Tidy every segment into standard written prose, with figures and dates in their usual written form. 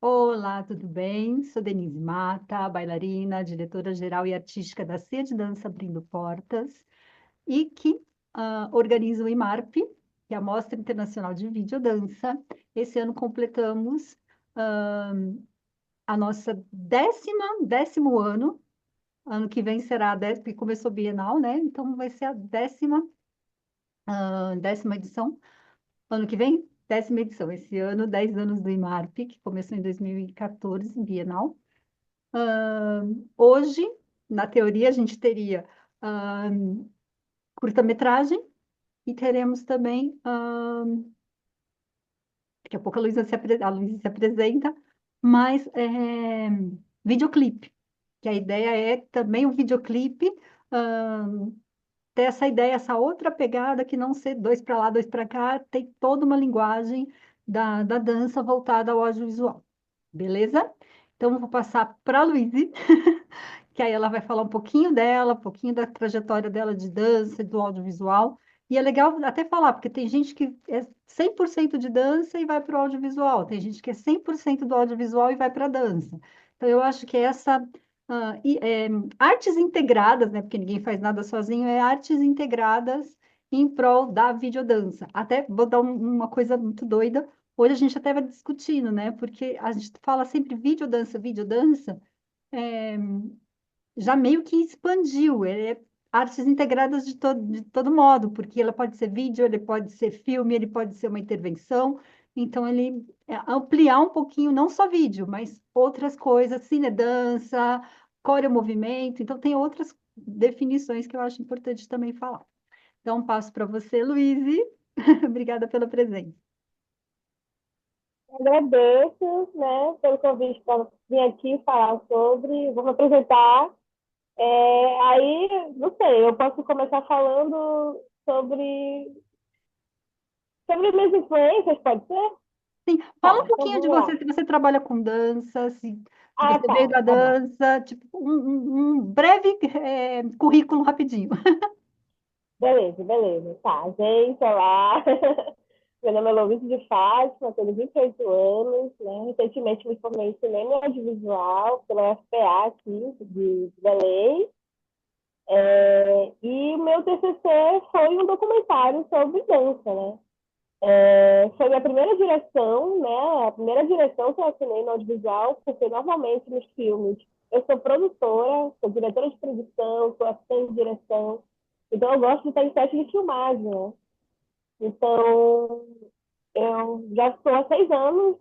Olá, tudo bem? Sou Denise Mata, bailarina, diretora-geral e artística da Cia de Dança Abrindo Portas e que organizo o IMARP, que é a Mostra Internacional de Videodança. Esse ano completamos ah, a nossa décimo ano. Ano que vem será a décima, porque começou Bienal, né? Então vai ser a décima edição. Ano que vem, décima edição. Esse ano, 10 anos do IMARP, que começou em 2014, Bienal. Hoje, na teoria, a gente teria curta-metragem e teremos também, daqui a pouco a Luísa se apresenta, mas videoclipe, que a ideia é também o videoclipe ter essa ideia, essa outra pegada que não ser dois para lá, dois para cá, tem toda uma linguagem da dança voltada ao audiovisual. Beleza? Então, eu vou passar para a Luísa, que aí ela vai falar um pouquinho dela, um pouquinho da trajetória dela de dança, do audiovisual. E é legal até falar, porque tem gente que é 100% de dança e vai para o audiovisual, tem gente que é 100% do audiovisual e vai para a dança. Então, eu acho que essa artes integradas, né? Porque ninguém faz nada sozinho, é artes integradas em prol da videodança. Até vou dar uma coisa muito doida. Hoje a gente até vai discutindo, né? Porque a gente fala sempre videodança, videodança. É, já meio que expandiu. Ele é artes integradas de todo modo, porque ela pode ser vídeo, ele pode ser filme, ele pode ser uma intervenção. Então, ele ampliar um pouquinho, não só vídeo, mas outras coisas, cinedança, coreomovimento. Então, tem outras definições que eu acho importante também falar. Então, passo para você, Luíse. Obrigada pela presença. Agradeço, né, pelo convite para vir aqui falar sobre, vou me apresentar. Aí, não sei, eu posso começar falando sobre minhas influências, pode ser? Sim, fala um Tá, então pouquinho de vamos lá. você, se você trabalha com dança, se Ah, você veio tá, da tá bom. dança, tipo, um breve currículo rapidinho. Beleza, beleza. Tá, gente, olá. Meu nome é Louise de Fátima, tenho 28 anos, né? Recentemente me formei em cinema e audiovisual pela UFPA aqui de Belém. E o meu TCC foi um documentário sobre dança, né? Foi minha primeira direção, né? A primeira direção que eu assinei no audiovisual, porque normalmente nos filmes eu sou produtora, sou diretora de produção, sou assistente de direção, então eu gosto de estar em set de filmagem, né? Então eu já estou há 6 anos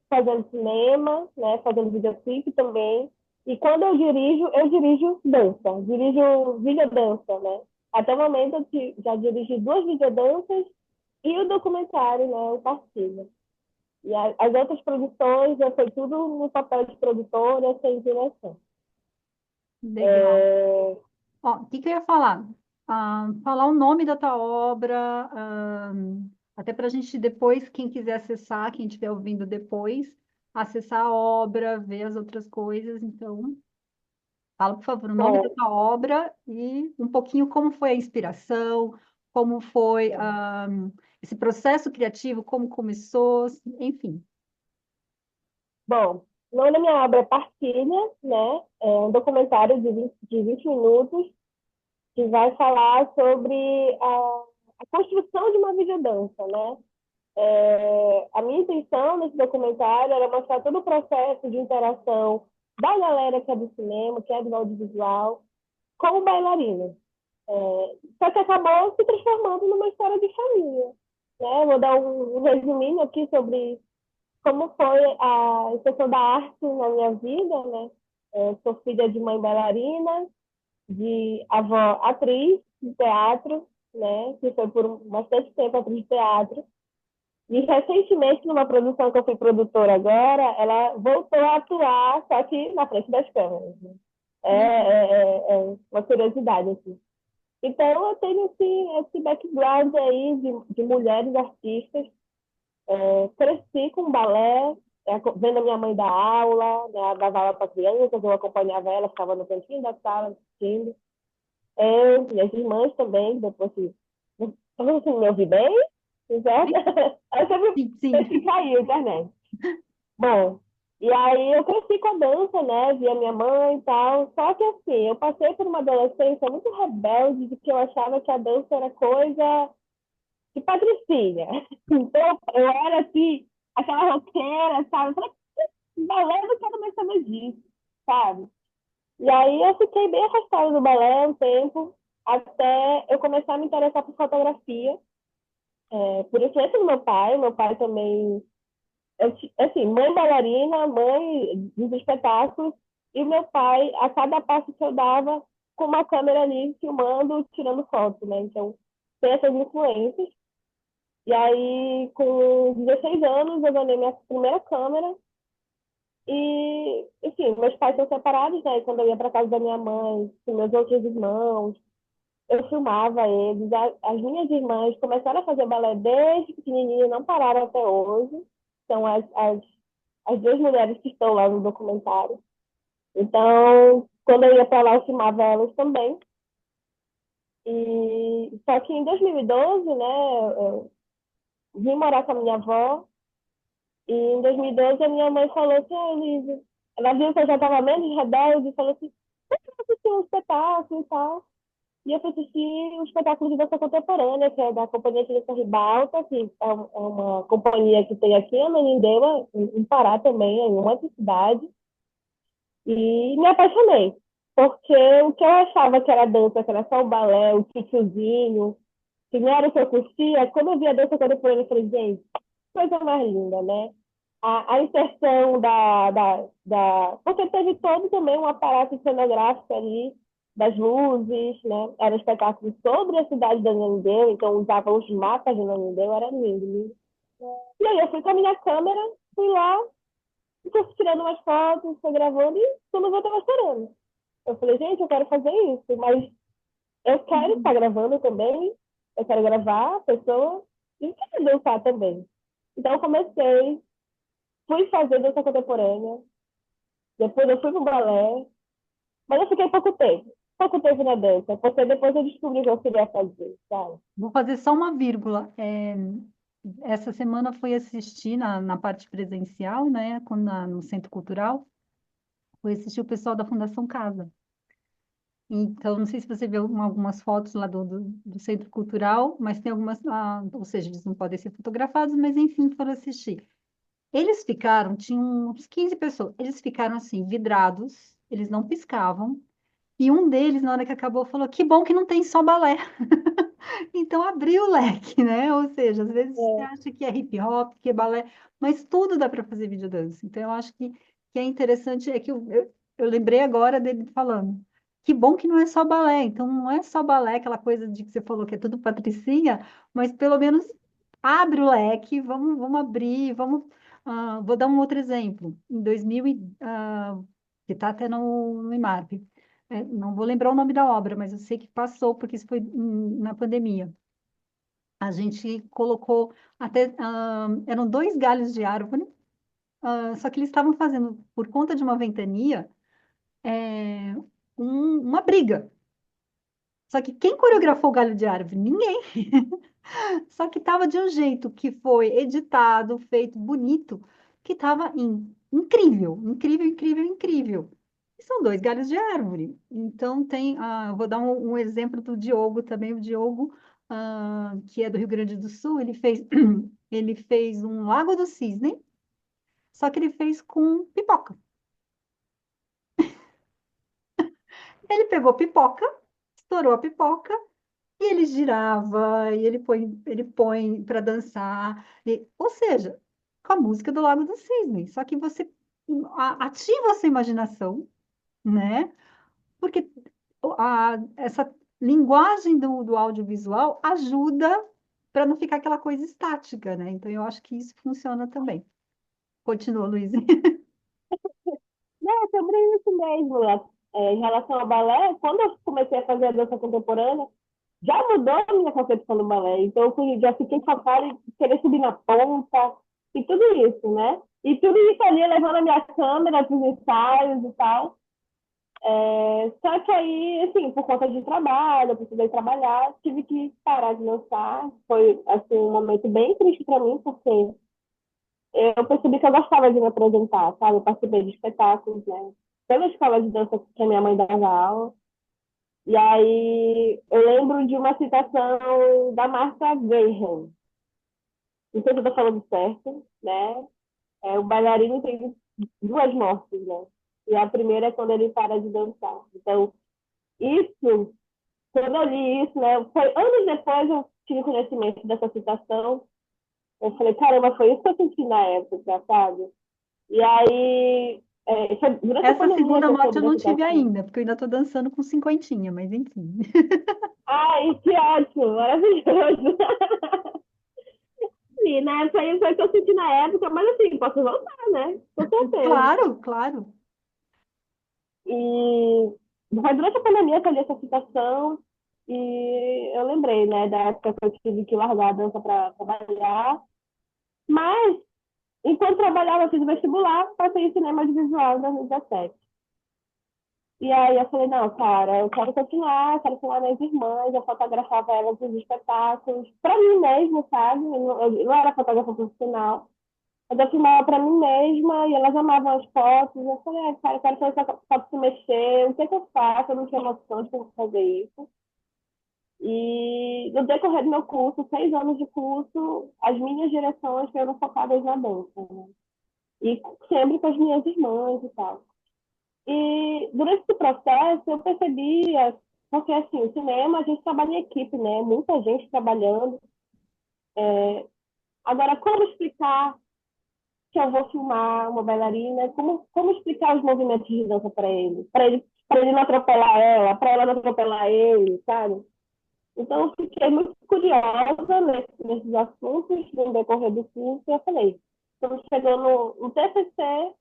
fazendo cinema, né? Fazendo videoclipe também. E quando eu dirijo dança, dirijo videodança, né? Até o momento já dirigi 2 videodanças e o documentário, né, o Partilha. E as outras produções, já foi tudo no papel de produtora, sem direção. Legal. É, Ó, o que que eu ia falar? Falar o nome da tua obra, até para a gente depois, quem quiser acessar, quem estiver ouvindo depois, acessar a obra, ver as outras coisas. Então, fala, por favor, o nome da bom, tua obra e um pouquinho como foi a inspiração, como foi, esse processo criativo, como começou, enfim. bom, o nome da minha obra é Partilha, né? É um documentário de 20 minutos que vai falar sobre a construção de uma videodança, né? A minha intenção nesse documentário era mostrar todo o processo de interação da galera que é do cinema, que é do audiovisual, com o bailarino. Só que acabou se transformando numa história de família. Né? Vou dar um resuminho aqui sobre como foi a questão da arte na minha vida. Né? Sou filha de mãe bailarina, de avó atriz de teatro, né? Que foi por bastante tempo atriz de teatro. E recentemente, numa produção que eu fui produtora agora, ela voltou a atuar, só que na frente das câmeras. Né? Legal. É uma curiosidade, assim. Então, eu tenho esse background aí de mulheres artistas. Cresci com balé, vendo a minha mãe dar aula, né, dava aula para crianças, eu acompanhava ela, ficava no cantinho da sala assistindo. Minhas irmãs também, depois que. Você me ouvi bem? Certo? Eu sempre Sim, penso que sim. caiu a internet. Bom, E aí eu cresci com a dança, né? Via minha mãe e tal. Só que assim, eu passei por uma adolescência muito rebelde, de que eu achava que a dança era coisa de patricinha. Então eu era assim, aquela roqueira, sabe? Eu falei, balé, eu não quero mais saber disso, sabe? E aí eu fiquei bem afastada do balé um tempo, até eu começar a me interessar por fotografia. Por influência do meu pai também, assim, mãe bailarina, mãe dos espetáculos, e meu pai, a cada passo que eu dava, com uma câmera ali, filmando, tirando foto, né? Então, tem essas influências. E aí, com 16 anos, eu ganhei minha primeira câmera. E, enfim, meus pais são separados, né? E quando eu ia para casa da minha mãe, com meus outros irmãos, eu filmava eles. As minhas irmãs começaram a fazer balé desde pequenininha, não pararam até hoje. São as duas mulheres que estão lá no documentário. Então, quando eu ia para lá, eu filmava elas também. E só que em 2012, né, eu vim morar com a minha avó. E em 2012 a minha mãe falou assim, ah, Elisa, ela viu que eu já estava menos rebelde e falou assim, por que não assistir um espetáculo e tal? E eu fui assistir um espetáculo de dança contemporânea, que é da Companhia de Dança Ribalta, que é uma companhia que tem aqui em Ananindeua, em Pará também, em uma outra cidade. E me apaixonei, porque o que eu achava que era dança, que era só o balé, o titiozinho, que não era o que eu curtia, quando eu vi a dança contemporânea, eu falei, gente, coisa mais linda, né? A inserção Porque teve todo também um aparato cenográfico ali, das luzes, né? Era um espetáculo sobre a cidade de Ananindeua, então usava os mapas de Ananindeua, era lindo, lindo. E aí eu fui com a minha câmera, fui lá, fui tirando umas fotos, fui gravando e quando eu estava esperando. Eu falei, gente, eu quero fazer isso, mas eu quero estar Uhum. gravando também, eu quero gravar a pessoa e eu quero dançar também. Então eu comecei, fui fazer dança contemporânea, depois eu fui pro balé, mas eu fiquei pouco tempo na dança, porque depois eu descobri o que eu queria fazer, sabe? Vou fazer só uma vírgula. Essa semana fui assistir na parte presencial, né, no Centro Cultural, fui assistir o pessoal da Fundação Casa. Então, não sei se você viu algumas fotos lá do Centro Cultural, mas tem algumas, ou seja, eles não podem ser fotografados, mas enfim, foram assistir. Eles ficaram, tinham uns 15 pessoas, eles ficaram assim, vidrados, eles não piscavam, e um deles, na hora que acabou, falou: que bom que não tem só balé. Então abriu o leque, né? Ou seja, às vezes você É, acha que é hip hop, que é balé, mas tudo dá para fazer videodança. Então eu acho que é interessante, é que eu lembrei agora dele falando. Que bom que não é só balé. Então não é só balé, aquela coisa de que você falou que é tudo patricinha, mas pelo menos abre o leque, vamos abrir, vou dar um outro exemplo. Em 2000, que está até no IMARP. Não vou lembrar o nome da obra, mas eu sei que passou, porque isso foi na pandemia. A gente colocou até, eram dois galhos de árvore, só que eles estavam fazendo, por conta de uma ventania, é, uma briga. Só que quem coreografou o galho de árvore? Ninguém. Só que estava de um jeito que foi editado, feito bonito, que estava incrível, incrível, incrível, incrível. E são dois galhos de árvore. Então eu vou dar um exemplo do Diogo também. O Diogo, que é do Rio Grande do Sul, ele fez um Lago do Cisne, só que ele fez com pipoca. Ele pegou pipoca, estourou a pipoca e ele girava, e ele põe para dançar, ou seja, com a música do Lago do Cisne. Só que você ativa a sua imaginação, né? Porque essa linguagem do audiovisual ajuda para não ficar aquela coisa estática, né? Então eu acho que isso funciona também. Continua, Luiz. não, é sobre isso mesmo, né? Em relação ao balé, quando eu comecei a fazer a dança contemporânea, já mudou a minha concepção do balé. Então, já fiquei com a cara de querer subir na ponta e tudo isso, né? E tudo isso ali levando a minha câmera para os ensaios e tal. Só que aí, assim, por conta de trabalho, eu precisei trabalhar, tive que parar de dançar. Foi, assim, um momento bem triste para mim, porque eu percebi que eu gostava de me apresentar, sabe? Eu participei de espetáculos, né? Pela escola de dança que a minha mãe dava aula. E aí eu lembro de uma citação da Martha Graham. Não sei se eu estou falando certo, né? O bailarino tem duas mortes, né? E a primeira é quando ele para de dançar. Então, isso, quando eu li isso, né? Foi anos depois eu tive conhecimento dessa citação. Eu falei, caramba, foi isso que eu senti na época, sabe? E aí, durante a Essa pandemia segunda que eu morte soube eu da não tive citação. ainda, porque eu ainda estou dançando com cinquentinha, mas enfim. Ai, que ótimo, maravilhoso. Sim, né? Foi o que eu senti na época, mas assim, posso voltar, né? Com certeza. Claro, claro. E foi durante a pandemia que eu li essa citação e eu lembrei, né, da época que eu tive que largar a dança para trabalhar. Mas, enquanto trabalhava, eu fiz vestibular, passei em cinema de visual em 2017. E aí eu falei, não, cara, eu quero filmar minhas irmãs, eu fotografava elas nos espetáculos, para mim mesmo, sabe? Eu não era fotógrafa profissional, mas eu filmava para mim mesma e elas amavam as fotos. Eu falei, cara, eu quero fazer essa foto se mexer, o que é que eu faço? Eu não tinha noção de como fazer isso. E no decorrer do meu curso, 6 anos de curso, as minhas direções foram focadas na dança, né? E sempre com as minhas irmãs e tal. E durante esse processo eu percebia, porque assim, o cinema a gente trabalha em equipe, né? Muita gente trabalhando. Agora, como explicar que eu vou filmar uma bailarina? Como explicar os movimentos de dança para ele? Para ele não atropelar ela, para ela não atropelar ele, sabe? Então, eu fiquei muito curiosa nesses assuntos no decorrer do curso e eu falei, quando chegou no TCC,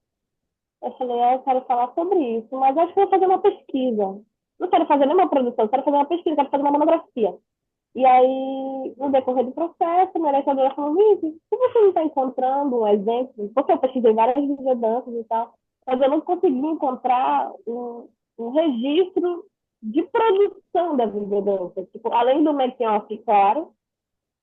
eu falei, eu quero falar sobre isso, mas acho que vou fazer uma pesquisa. Não quero fazer nenhuma produção, quero fazer uma pesquisa, quero fazer uma monografia. E aí, no decorrer do processo, a minha orientadora falou, Luiz, se você não está encontrando um exemplo, porque eu pesquisei várias videodanças e tal, mas eu não consegui encontrar um registro de produção da videodança. Tipo, além do making-off, claro,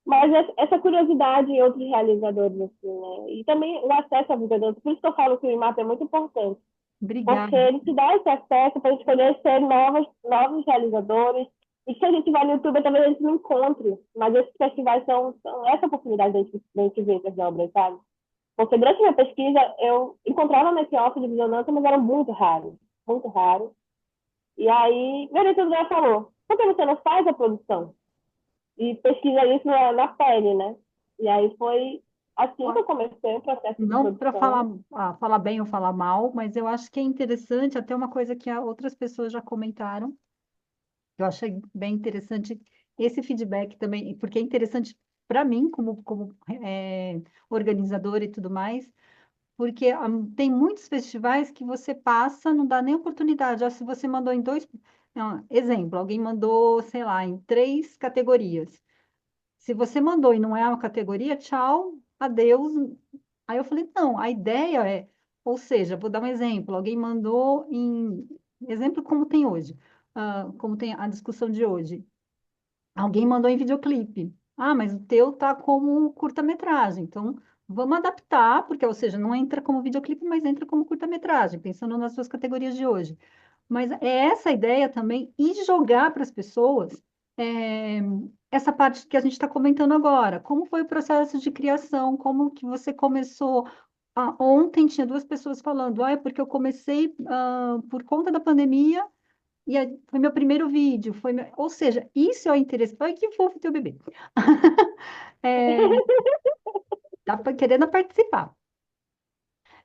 mas essa curiosidade em outros realizadores, assim, né? E também o acesso à videodança. Por isso que eu falo que o IMAP é muito importante, porque Obrigada. ele te dá esse acesso para a gente conhecer novos realizadores, e que a gente vai no YouTube, talvez a gente não encontre, mas esses festivais são essa oportunidade de a gente ver essas obras, sabe? Porque durante a minha pesquisa, eu encontrava make-off de videodança, mas eram muito raros, muito raros. E aí, meu orientador falou, por que você não faz a produção? E pesquisa isso na pele, né? E aí foi assim que eu comecei o processo de Não para falar, produção. falar bem ou falar mal, mas eu acho que é interessante, até uma coisa que outras pessoas já comentaram, eu achei bem interessante esse feedback também, porque é interessante para mim, como organizadora e tudo mais, porque tem muitos festivais que você passa, não dá nem oportunidade. Já se você mandou em dois. Não, exemplo, alguém mandou, sei lá, em três categorias. Se você mandou e não é uma categoria, tchau, adeus. Aí eu falei, não, a ideia é, ou seja, vou dar um exemplo, alguém mandou em, exemplo como tem hoje, como tem a discussão de hoje, alguém mandou em videoclipe. Ah, mas o teu tá como curta-metragem, então vamos adaptar, porque, ou seja, não entra como videoclipe, mas entra como curta-metragem, pensando nas suas categorias de hoje. Mas é essa a ideia também, e jogar para as pessoas é, essa parte que a gente está comentando agora. Como foi o processo de criação? Como que você começou? Ontem tinha duas pessoas falando, é porque eu comecei por conta da pandemia e foi meu primeiro vídeo. Ou seja, isso é o interesse. Olha que fofo teu bebê. É, tá querendo participar.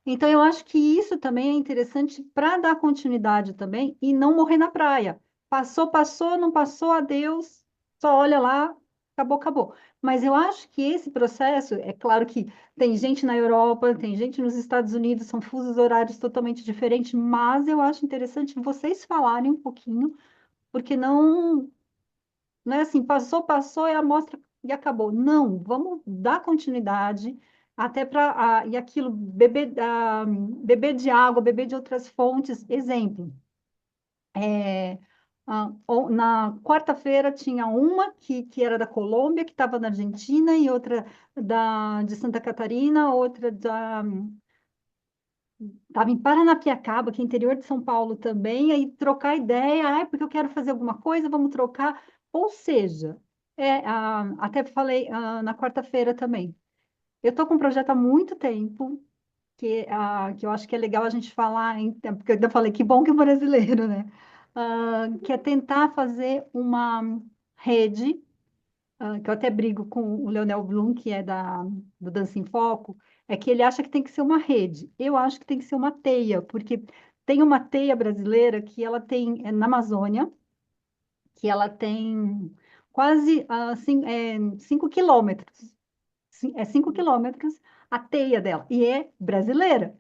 Então, eu acho que isso também é interessante para dar continuidade também e não morrer na praia. Passou, passou, não passou, adeus, só olha lá, acabou, acabou. Mas eu acho que esse processo, é claro que tem gente na Europa, tem gente nos Estados Unidos, são fusos horários totalmente diferentes, mas eu acho interessante vocês falarem um pouquinho, porque não é assim, passou, passou e a amostra e acabou. Não, vamos dar continuidade até para e aquilo beber de água, beber de outras fontes. Exemplo, Na quarta-feira tinha uma que era da Colômbia, que estava na Argentina, e outra de Santa Catarina, outra estava em Paranapiacaba, que é interior de São Paulo também, aí trocar ideia, porque eu quero fazer alguma coisa, vamos trocar. Ou seja, até falei na quarta-feira também. Eu estou com um projeto há muito tempo, que eu acho que é legal a gente falar, porque eu ainda falei que bom que é brasileiro, né? Que é tentar fazer uma rede, que eu até brigo com o Leonel Blum, que é do Dança em Foco, é que ele acha que tem que ser uma rede. Eu acho que tem que ser uma teia, porque tem uma teia brasileira que ela tem na Amazônia, que ela tem quase 5 quilômetros. É 5 quilômetros a teia dela, e é brasileira.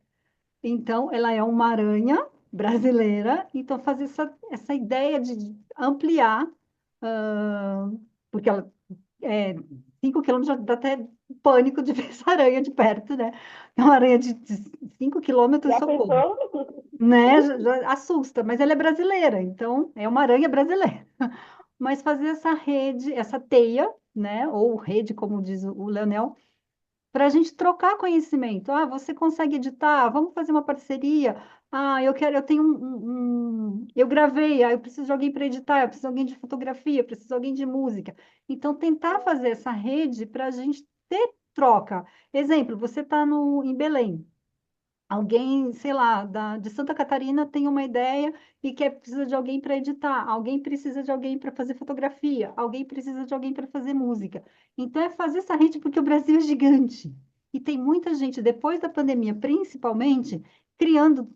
Então, ela é uma aranha brasileira. Então, fazer essa ideia de ampliar, ah, porque ela é 5 quilômetros, já dá até pânico de ver essa aranha de perto, né? É uma aranha de 5 quilômetros, Já socorro. pensou? Né? Já assusta, mas ela é brasileira, então é uma aranha brasileira. Mas fazer essa rede, essa teia, né? Ou rede, como diz o Leonel, para a gente trocar conhecimento. Você consegue editar? Vamos fazer uma parceria. Eu tenho eu gravei, eu preciso de alguém para editar, eu preciso de alguém de fotografia, eu preciso de alguém de música. Então, tentar fazer essa rede para a gente ter troca. Exemplo, você está em Belém. Alguém, sei lá, de Santa Catarina tem uma ideia e precisa de alguém para editar, alguém precisa de alguém para fazer fotografia, alguém precisa de alguém para fazer música. Então, é fazer essa rede porque o Brasil é gigante. E tem muita gente, depois da pandemia, principalmente, criando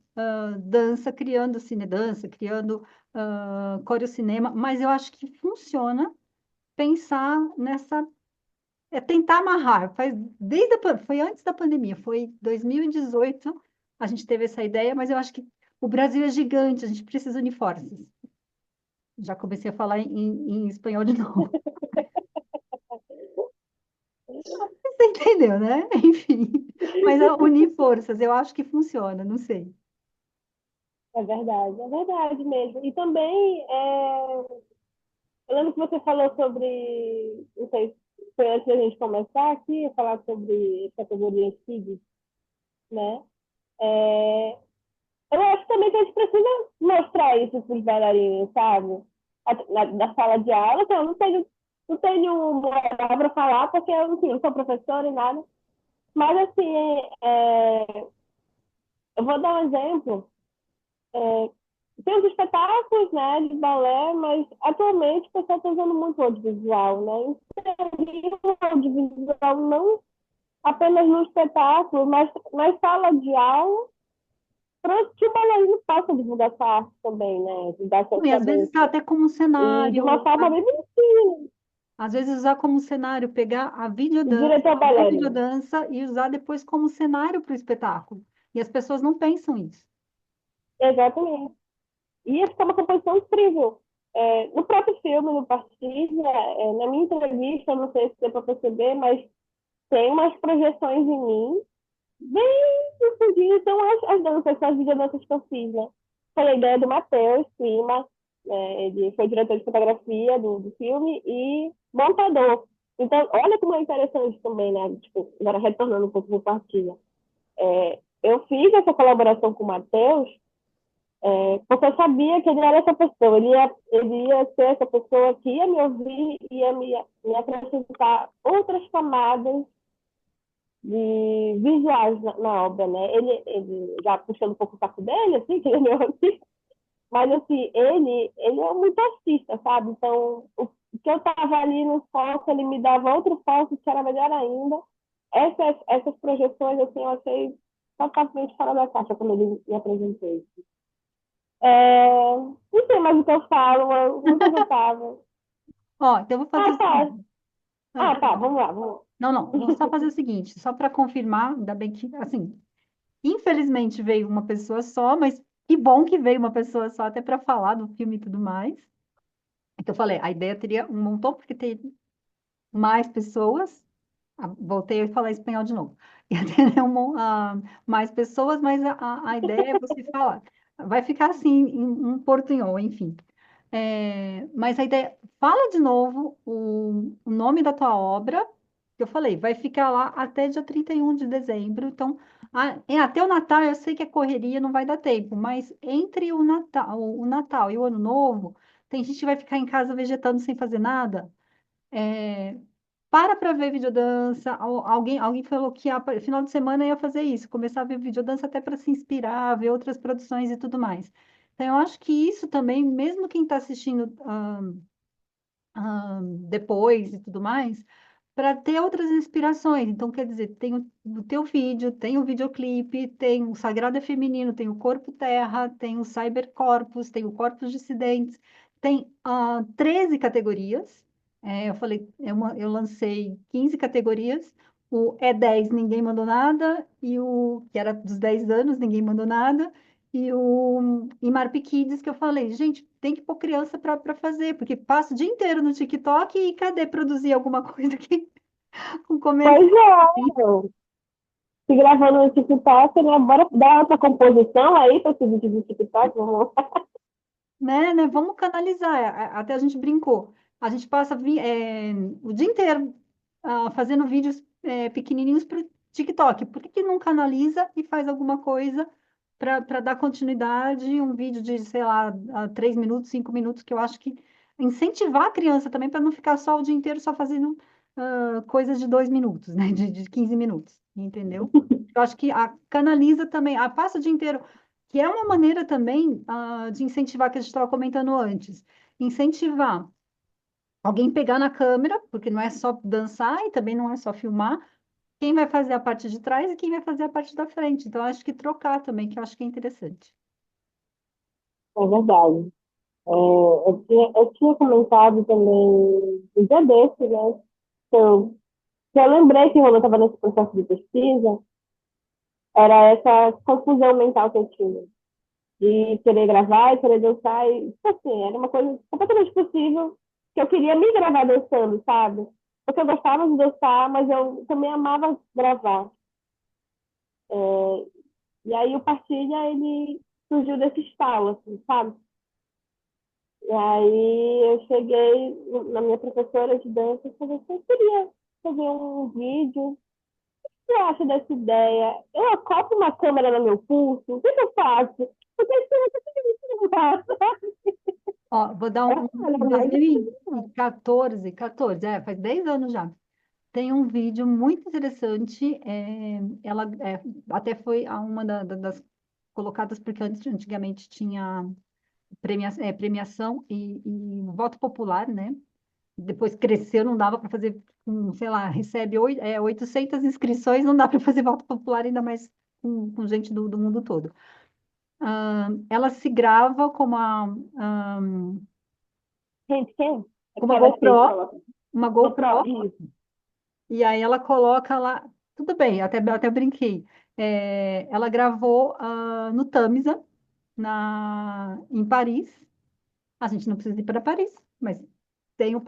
dança, criando cinedança, criando coreocinema, mas eu acho que funciona pensar nessa tentar amarrar. Foi antes da pandemia, foi 2018, a gente teve essa ideia, mas eu acho que o Brasil é gigante, a gente precisa unir forças. Já comecei a falar em espanhol de novo. Você entendeu, né? Enfim. Mas unir forças, eu acho que funciona, não sei. É verdade mesmo. E também, eu lembro que você falou sobre, não sei, se foi antes da gente começar aqui, falar sobre categorias FIG, né? É, eu acho também que a gente precisa mostrar isso para os bailarinos, sabe? Na sala de aula, que eu não tenho moral para falar, porque eu, enfim, não sou professora e nada. Mas, assim, eu vou dar um exemplo. É, tem os espetáculos, né, de balé, mas atualmente o pessoal está usando muito o audiovisual, né? Inserir o audiovisual não apenas no espetáculo, mas na sala de aula, para que o bailarino possa divulgar essa arte também, né? Divulgar E sua às vezes está dança. até como E de uma cenário, forma bem bonitinha. às vezes usar como cenário, pegar O diretor a bailarino. videodança e usar depois como cenário para o espetáculo. E as pessoas não pensam isso. Exatamente. E ia ficar uma composição incrível. No próprio filme, no Partilha, na minha entrevista, eu não sei se deu para perceber, mas tem umas projeções em mim, bem sucedidas, são as danças, são as videodanças que eu fiz, né? Foi a ideia do Matheus Clima, né? Ele foi diretor de fotografia do filme e montador. Então, olha como é interessante também, né? Tipo, agora retornando um pouco para Partilha. Eu fiz essa colaboração com o Matheus porque eu sabia que ele era essa pessoa, ele ia ser essa pessoa que ia me ouvir e ia me acrescentar outras camadas de visuais na obra, né? Ele já puxando um pouco o saco dele, assim, que ele é meu artista, mas assim, ele é muito artista, sabe? Então, o que eu estava ali no foco, ele me dava outro foco que era melhor ainda. Essas projeções, assim, eu achei totalmente fora da caixa quando ele me apresentou. Não sei mais o que eu falo, muito agitada. Ó, então eu vou fazer Ah, o tá. seguinte. Ah, Pode tá, falar. vamos lá, vamos Não, não, vou só lá. fazer o seguinte, só para confirmar, ainda bem que, assim, infelizmente veio uma pessoa só, mas que bom que veio uma pessoa só, até para falar do filme e tudo mais. Então, eu falei, a ideia teria um montão, porque tem mais pessoas. Voltei a falar espanhol de novo. Ia ter mais pessoas, mas a ideia é você falar. Vai ficar assim, um portunhol, enfim. Mas a ideia, fala de novo o nome da tua obra, que eu falei, vai ficar lá até dia 31 de dezembro. Então, até o Natal eu sei que é correria, não vai dar tempo, mas entre o Natal e o Ano Novo, tem gente que vai ficar em casa vegetando sem fazer nada. É, para ver videodança. Alguém falou que final de semana ia fazer isso, começar a ver videodança até para se inspirar, ver outras produções e tudo mais. Então, eu acho que isso também, mesmo quem está assistindo depois e tudo mais, para ter outras inspirações. Então, quer dizer, tem o teu vídeo, tem o videoclipe, tem o Sagrado é Feminino, tem o Corpo Terra, tem o Cybercorpus, tem o Corpos Dissidentes, tem 13 categorias. Eu falei, eu lancei 15 categorias. O E10 ninguém mandou nada, e o que era dos 10 anos, ninguém mandou nada. E o Marp Kids, que eu falei, gente, tem que pôr criança para fazer, porque passa o dia inteiro no TikTok e cadê produzir alguma coisa aqui com comentário, Pois é, se gravando no TikTok, né? Bora dar outra composição aí para esse vídeo do TikTok, vamos lá. né? Vamos canalizar. Até a gente brincou. A gente passa o dia inteiro fazendo vídeos pequenininhos para o TikTok. Por que que não canaliza e faz alguma coisa para dar continuidade? Um vídeo de, sei lá, 3 minutos, 5 minutos, que eu acho que incentivar a criança também para não ficar só o dia inteiro só fazendo coisas de 2 minutos, né? De 15 minutos, entendeu? Eu acho que canaliza também, passa o dia inteiro, que é uma maneira também de incentivar, que a gente estava comentando antes, incentivar alguém pegar na câmera, porque não é só dançar e também não é só filmar, quem vai fazer a parte de trás e quem vai fazer a parte da frente. Então, eu acho que trocar também, que eu acho que é interessante. É verdade. Eu tinha comentado também um dia desse, né? Que eu lembrei que quando eu estava nesse processo de pesquisa, era essa confusão mental que eu tinha. De querer gravar e querer dançar. E, tipo assim, era uma coisa completamente possível que eu queria me gravar dançando, sabe? Porque eu gostava de dançar, mas eu também amava gravar. E aí o Partilha, ele surgiu desse estalo, assim, sabe? E aí eu cheguei na minha professora de dança e falei assim, eu queria fazer um vídeo. O que você acha dessa ideia? Eu acoplo uma câmera no meu pulso, o que que eu faço? Porque isso não é Ó, vou dar em mais 2014, 14, faz 10 anos já. Tem um vídeo muito interessante. Ela até foi uma das colocadas, porque antigamente tinha premiação e voto popular, né? Depois cresceu, não dava para fazer, sei lá, recebe 800 inscrições, não dá para fazer voto popular, ainda mais com gente do mundo todo. Ela se grava gente, quem? com uma Aquelas que a gente GoPro, coloca. uma GoPro, GoPro. isso. E aí ela coloca lá, tudo bem, até brinquei. Ela gravou no Tamisa, em Paris. A gente não precisa ir para Paris, mas tem o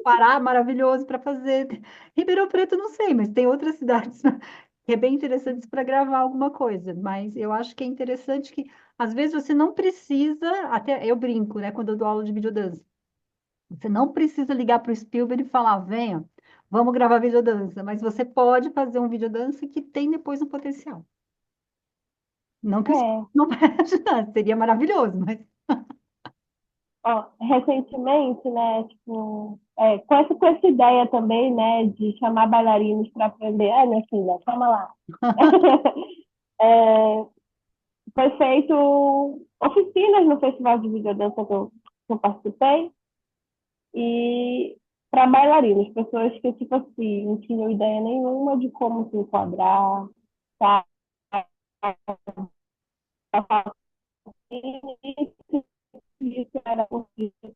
Pará maravilhoso para fazer. Ribeirão Preto, não sei, mas tem outras cidades que é bem interessantes para gravar alguma coisa. Mas eu acho que é interessante que, às vezes, você não precisa, até eu brinco, né, quando eu dou aula de videodança. Você não precisa ligar para o Spielberg e falar, venha, vamos gravar videodança, mas você pode fazer um videodança que tem depois um potencial. Não que o Spielberg É. não vai ajudar, seria maravilhoso, mas Ó, recentemente, né, tipo, com essa ideia também, né, de chamar bailarinos para aprender. Ai, minha filha, calma lá. É, foi feito oficinas no Festival de Videodança que eu participei, e para bailarinos, pessoas que, tipo assim, não tinham ideia nenhuma de como se enquadrar, tá? Isso era possível.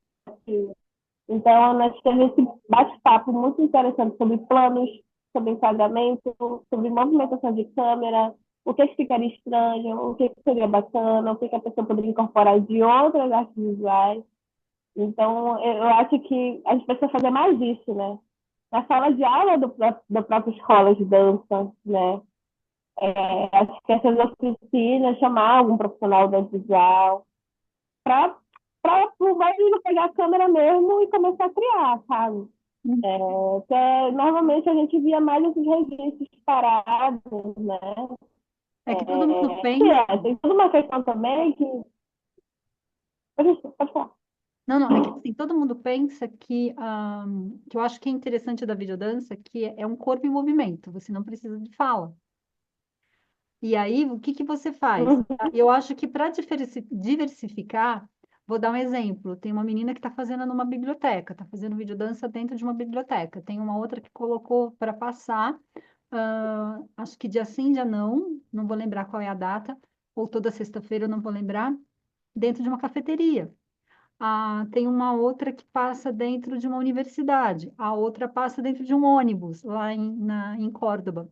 Então, nós tivemos esse bate-papo muito interessante sobre planos, sobre enquadramento, sobre movimentação de câmera, o que ficaria estranho, o que seria bacana, o que a pessoa poderia incorporar de outras artes visuais. Então, eu acho que a gente precisa fazer mais isso, né? Na sala de aula da própria escola de dança, né? Acho que essas oficinas, chamar algum profissional da visual, para para o bailarino pegar a câmera mesmo e começar a criar, sabe? Normalmente a gente via mais esses registros parados, né? É que todo mundo pensa. Tem toda uma questão também que. Pode falar. Não, não, é que assim, todo mundo pensa que eu acho que é interessante da videodança que é um corpo em movimento, você não precisa de fala. E aí, o que que você faz? Uhum. Eu acho que para diversificar, vou dar um exemplo. Tem uma menina que está fazendo numa biblioteca, está fazendo videodança dentro de uma biblioteca. Tem uma outra que colocou para passar, acho que dia sim, dia não, não vou lembrar qual é a data, ou toda sexta-feira, eu não vou lembrar, dentro de uma cafeteria. Tem uma outra que passa dentro de uma universidade, a outra passa dentro de um ônibus, lá em Córdoba.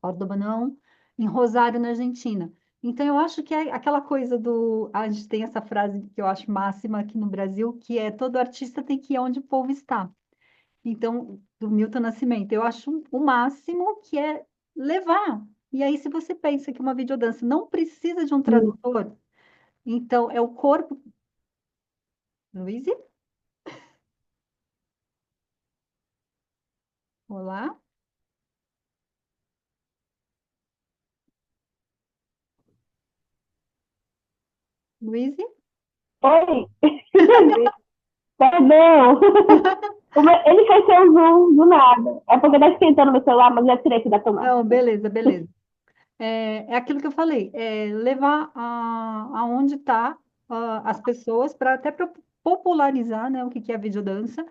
Córdoba não, em Rosário, na Argentina. Então, eu acho que é aquela coisa do. A gente tem essa frase que eu acho máxima aqui no Brasil, que é todo artista tem que ir onde o povo está. Então, do Milton Nascimento, eu acho o máximo que é levar. E aí, se você pensa que uma videodança não precisa de um tradutor, então é o corpo. Luiz? Olá? Luiz? Oi, perdão. Ele fez seu zoom do nada. É porque tá esquentando meu celular, mas já tirei aqui da tomada. Não, beleza, beleza. É aquilo que eu falei, levar aonde está as pessoas para até popularizar, né, o que que é a videodança.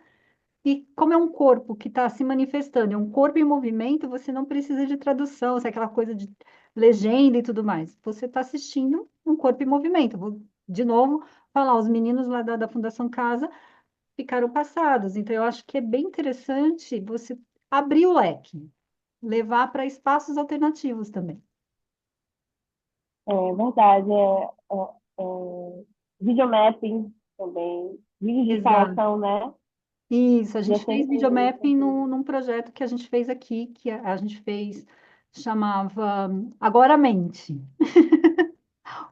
E como é um corpo que está se manifestando, é um corpo em movimento, você não precisa de tradução, se é aquela coisa de legenda e tudo mais. Você está assistindo um corpo em movimento. Vou, de novo, falar, os meninos lá da Fundação Casa ficaram passados. Então, eu acho que é bem interessante você abrir o leque, levar para espaços alternativos também. É verdade. É, videomapping também. Vídeo de Exato. instalação, né? Isso, a Já gente fez sempre. videomapping num projeto que a gente fez aqui, que a gente fez, chamava Agora Mente.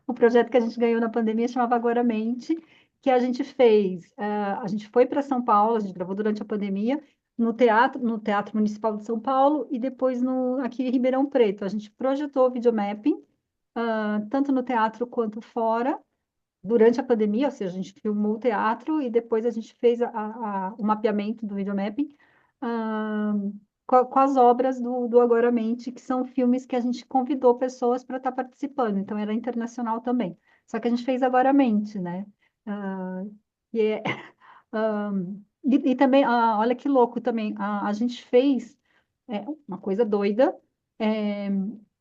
O projeto que a gente ganhou na pandemia chamava Agora Mente, que a gente fez. A gente foi para São Paulo, a gente gravou durante a pandemia, no Teatro Municipal de São Paulo, e depois aqui em Ribeirão Preto. A gente projetou videomapping, tanto no teatro quanto fora durante a pandemia, ou seja, a gente filmou o teatro e depois a gente fez o mapeamento do videomapping, ah, com as obras do Agora Mente, que são filmes que a gente convidou pessoas para estar participando, então era internacional também. Só que a gente fez Agora Mente, né? Ah, e, é- ah, e também, olha que louco também, a gente fez uma coisa doida, é,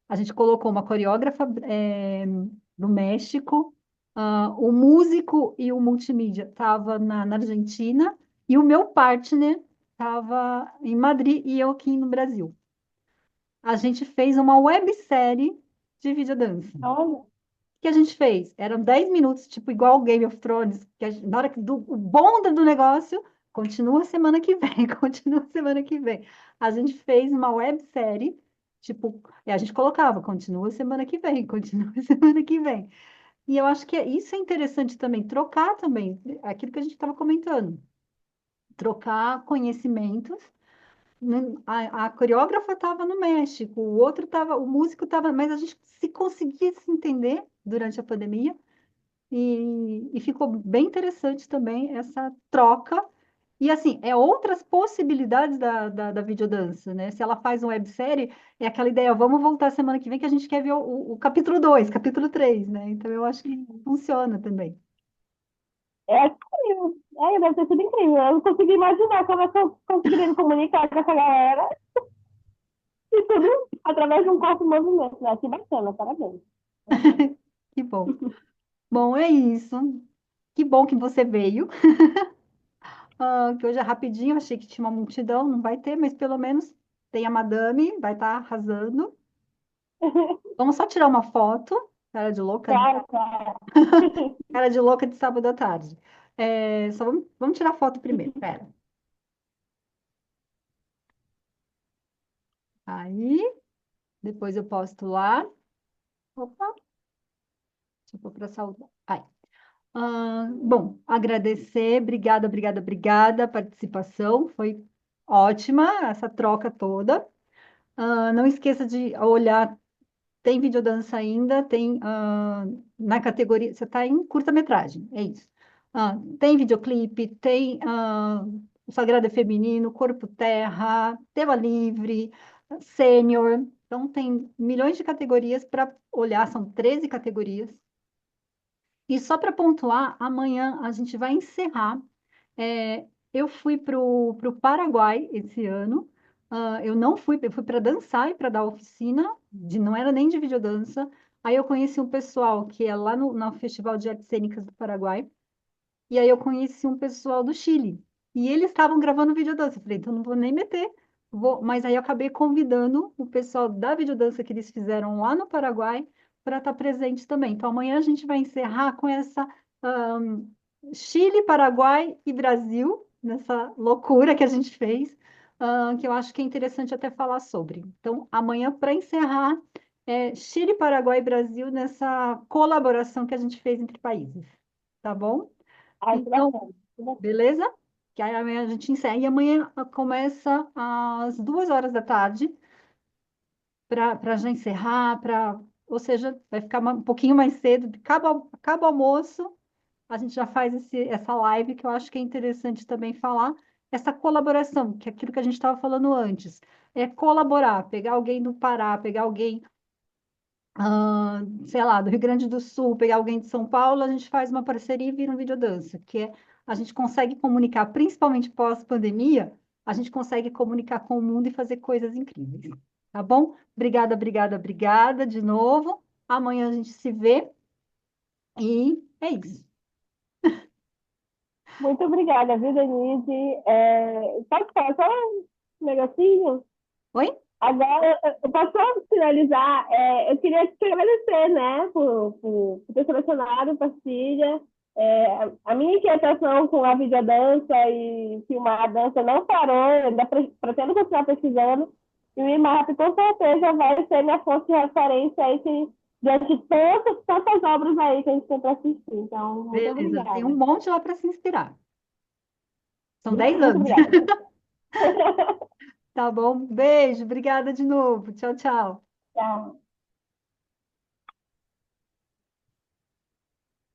a gente colocou uma coreógrafa do México, o músico e o multimídia estava na Argentina e o meu partner estava em Madrid e eu aqui no Brasil. A gente fez uma websérie de videodança. Olha, O que a gente fez? Eram 10 minutos, tipo igual Game of Thrones, na hora o bom do negócio, continua semana que vem, continua semana que vem. A gente fez uma websérie, tipo, a gente colocava, continua semana que vem, continua semana que vem. E eu acho que isso é interessante também, trocar também, aquilo que a gente estava comentando, trocar conhecimentos. Né? A coreógrafa estava no México, o outro estava, o músico estava, mas a gente se conseguia se entender durante a pandemia e ficou bem interessante também essa troca. E assim, outras possibilidades da videodança, né? Se ela faz uma websérie, é aquela ideia, vamos voltar semana que vem que a gente quer ver o capítulo 2 capítulo 3, né? Então eu acho que funciona também. é incrível. Deve ter sido incrível. Eu não consegui imaginar como é que eu conseguiria me comunicar com essa galera e tudo através de um corpo em movimento, né? Que bacana, parabéns. Que bom. Bom, é isso. Que bom que você veio. Que hoje é rapidinho, achei que tinha uma multidão, não vai ter, mas pelo menos tem a madame, vai estar arrasando. Vamos só tirar uma foto, cara de louca, né? Claro, claro. Cara de louca de sábado à tarde. Só vamos tirar foto primeiro, pera. Aí, depois eu posto lá. Opa, deixa eu pôr para saudar. Aí. Bom, agradecer, obrigada, obrigada, obrigada a participação, foi ótima essa troca toda. Não esqueça de olhar, tem videodança ainda, tem na categoria, você está em curta-metragem, é isso. Tem videoclipe, tem o Sagrado é Feminino, Corpo Terra, Tema Livre, Sênior, então tem milhões de categorias para olhar, são 13 categorias. E só para pontuar, amanhã a gente vai encerrar. Eu fui para o Paraguai esse ano. Eu não fui, eu fui para dançar e para dar oficina, não era nem de videodança. Aí eu conheci um pessoal que é lá no Festival de Artes Cênicas do Paraguai. E aí eu conheci um pessoal do Chile. E eles estavam gravando videodança. Eu falei, então não vou nem meter. Mas aí eu acabei convidando o pessoal da videodança que eles fizeram lá no Paraguai para estar presente também. Então amanhã a gente vai encerrar com essa ahn, Chile, Paraguai e Brasil, nessa loucura que a gente fez, que eu acho que é interessante até falar sobre. Então amanhã, para encerrar, Chile, Paraguai e Brasil nessa colaboração que a gente fez entre países. Tá bom? Ai, que Então, bacana. Que bacana. beleza? Que aí amanhã a gente encerra. E amanhã começa às 2 horas da tarde, para já encerrar, ou seja, vai ficar um pouquinho mais cedo. Acaba o almoço, a gente já faz essa live, que eu acho que é interessante também falar, essa colaboração, que é aquilo que a gente estava falando antes. É colaborar, pegar alguém do Pará, pegar alguém sei lá, do Rio Grande do Sul, pegar alguém de São Paulo, a gente faz uma parceria e vira um videodança, a gente consegue comunicar, principalmente pós-pandemia, a gente consegue comunicar com o mundo e fazer coisas incríveis. Tá bom? Obrigada, obrigada, obrigada de novo. Amanhã a gente se vê e é isso. Muito obrigada, viu, Denise? Pode falar só um negocinho? Oi? Agora, eu posso só finalizar? Eu queria te agradecer, né, por ter selecionado Pastilha. A minha inquietação com a videodança e filmar a dança não parou, eu ainda pretendo continuar pesquisando. E o IMAP, com certeza, vai ser minha fonte de referência aí, diante de tantas obras aí que a gente tem para assistir. Então, muito Beleza, tem um obrigada. monte lá para se inspirar. São 10 Muito anos. obrigada. Tá bom? Beijo, obrigada de novo. Tchau, tchau. Tchau.